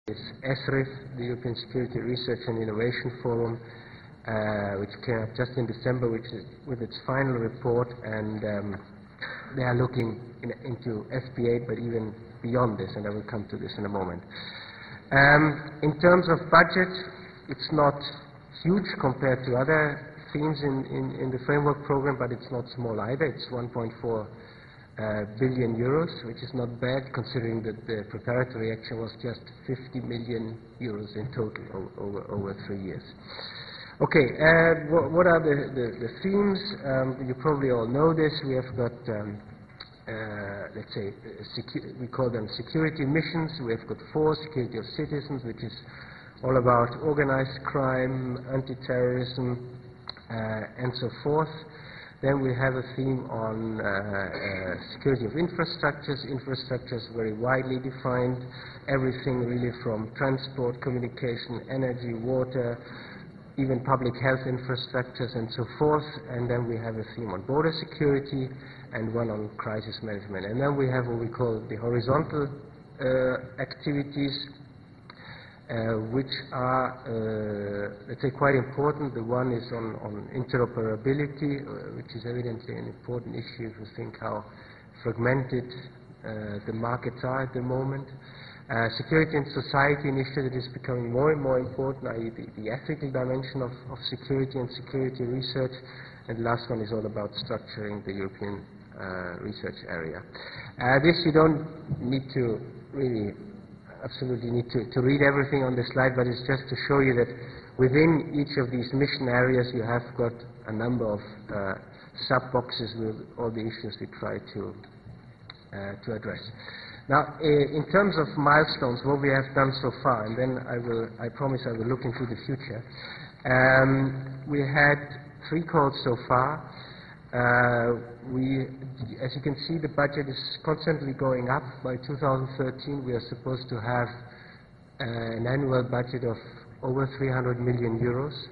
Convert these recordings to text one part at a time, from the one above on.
is ESRIF, the European Security Research and Innovation Forum, which came up just in December with its final report, and they are looking into FP8, but even beyond this, and I will come to this in a moment. In terms of budget, it's not huge compared to other themes in the framework program, but it's not small either. It's 1.4 billion euros, which is not bad considering that the preparatory action was just 50 million euros in total over 3 years. Okay, what are the themes? You probably all know this. We have got, let's say, we call them security missions. We have got 4: security of citizens, which is all about organized crime, anti-terrorism, and so forth. Then we have a theme on security of infrastructures. Infrastructures very widely defined, everything really from transport, communication, energy, water, even public health infrastructures and so forth. And then we have a theme on border security and one on crisis management. And then we have what we call the horizontal activities, which are, let's say, quite important. The one is on interoperability, which is evidently an important issue if you think how fragmented the markets are at the moment. Security and society initiative is becoming more and more important, i.e. the ethical dimension of security and security research. And the last one is all about structuring the European research area. This you don't need to really absolutely need to read everything on the slide, but it's just to show you that within each of these mission areas you have got a number of sub-boxes with all the issues we try to address. Now, in terms of milestones, what we have done so far, and then I promise I will look into the future. We had 3 calls so far. As you can see, the budget is constantly going up. By 2013, we are supposed to have an annual budget of over 300 million euros.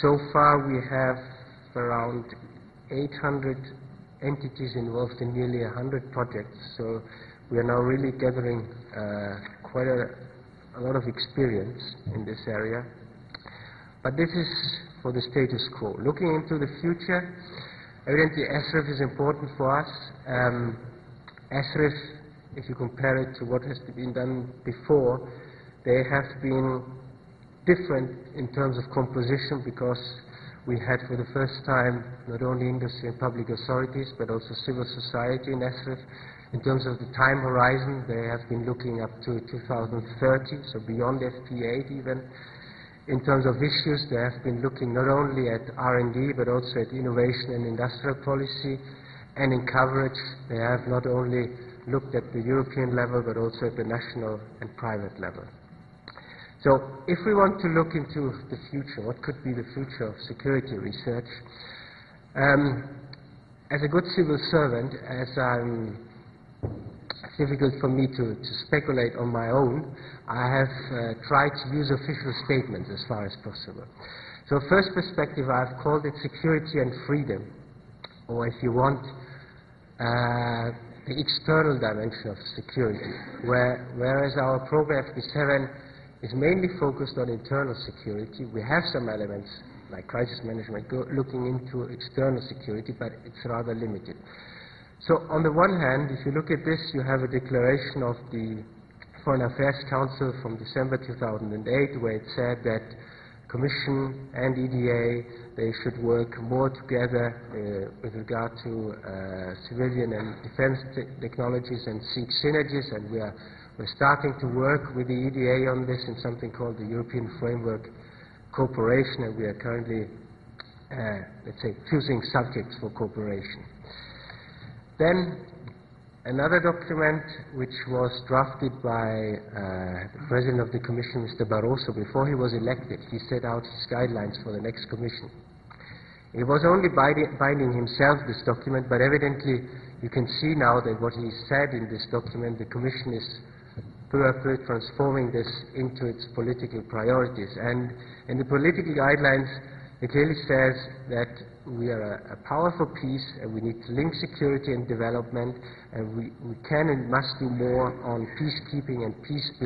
So far, we have around 800 entities involved in nearly 100 projects. So we are now really gathering quite a lot of experience in this area. But this is for the status quo. Looking into the future, evidently ESRIF is important for us. ESRIF, if you compare it to what has been done before, they have been different in terms of composition, because we had for the first time not only industry and public authorities but also civil society in ESRIF. In terms of the time horizon, they have been looking up to 2030, so beyond FP8 even. In terms of issues, they have been looking not only at R&D but also at innovation and industrial policy. And in coverage, they have not only looked at the European level but also at the national and private level. So if we want to look into the future, what could be the future of security research? As a good civil servant, it's difficult for me to speculate on my own, I have tried to use official statements as far as possible. So first perspective, I've called it security and freedom, or if you want, the external dimension of security, whereas our program FP7 is mainly focused on internal security. We have some elements like crisis management looking into external security, but it's rather limited. So on the one hand, if you look at this, you have a declaration of the Foreign Affairs Council from December 2008, where it said that Commission and EDA, they should work more together with regard to civilian and defense technologies and seek synergies, and we're starting to work with the EDA on this in something called the European Framework Cooperation, and we are currently, let's say, choosing subjects for cooperation. Then another document which was drafted by the President of the Commission, Mr. Barroso, before he was elected. He set out his guidelines for the next Commission. It was only binding himself, this document, but evidently you can see now that what he said in this document, the Commission is transforming this into its political priorities. And in the political guidelines, it clearly says that we are a powerful piece, and we need to link security and development, and we can and must do more on peacekeeping and peace building.